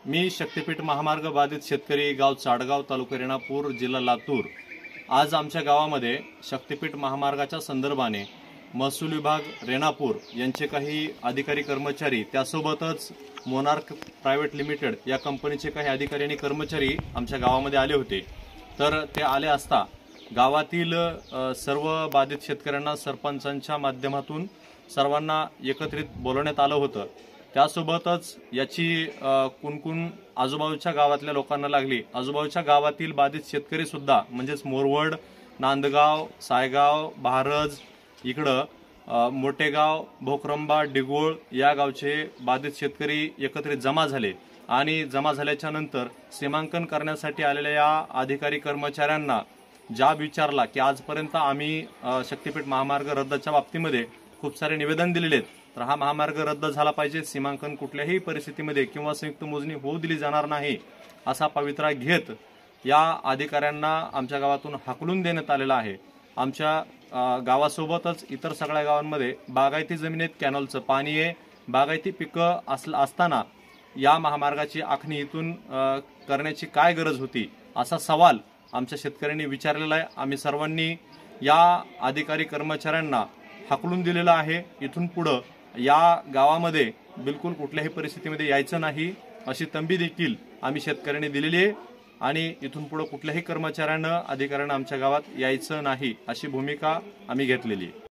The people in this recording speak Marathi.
मी शक्तीपीठ महामार्ग बाधित शेतकरी गाव चाडगाव तालुका रेणापूर जिल्हा लातूर। आज आमच्या गावामध्ये शक्तीपीठ महामार्गाच्या संदर्भाने महसूल विभाग रेणापूर यांचे काही अधिकारी कर्मचारी त्यासोबतच मोनार्क प्रायव्हेट लिमिटेड या कंपनीचे काही अधिकारी आणि कर्मचारी आमच्या गावामध्ये आले होते। तर ते आले असता गावातील सर्व बाधित शेतकऱ्यांना सरपंचांच्या माध्यमातून सर्वांना एकत्रित बोलवण्यात आलं होतं। त्यासोबतच याची कुणकुण आजूबाजूच्या गावातल्या लोकांना लागली। आजूबाजूच्या गावातील बाधित शेतकरी सुद्धा म्हणजेच मोरवड, नांदगाव, सायगाव, भारज, इकडं मोठेगाव, भोकरंबा, डिगोळ या गावचे बाधित शेतकरी एकत्रित जमा झाले आणि जमा झाल्याच्या नंतर सीमांकन करण्यासाठी आलेल्या या अधिकारी कर्मचाऱ्यांना जाब विचारला की आजपर्यंत आम्ही शक्तीपीठ महामार्ग रद्दच्या बाबतीमध्ये खूप सारे निवेदन दिलेले आहेत, तर हा महामार्ग रद्द झाला पाहिजे, सीमांकन कुठल्याही परिस्थितीमध्ये किंवा संयुक्त मोजणी होऊ दिली जाणार नाही असा पवित्रा घेत या अधिकाऱ्यांना आमच्या गावातून हाकलून देण्यात आलेला आहे। आमच्या गावासोबतच इतर सगळ्या गावांमध्ये बागायती जमिनीत कॅनलचं पाणी आहे, बागायती पिकं असताना या महामार्गाची आखणी इथून करण्याची काय गरज होती असा सवाल आमच्या शेतकऱ्यांनी विचारलेला आहे। आम्ही सर्वांनी या अधिकारी कर्मचाऱ्यांना हाकलून दिलेला आहे। इथून पुढे या गावामध्ये बिलकुल कुठल्याही परिस्थितीमध्ये यायचं नाही अशी तंबी देखील आम्ही शेतकऱ्यांनी दिलेली आहे आणि इथून पुढे कुठल्याही कर्मचाऱ्यांना अधिकाऱ्यांना आमच्या गावात यायचं नाही अशी भूमिका आम्ही घेतलेली आहे।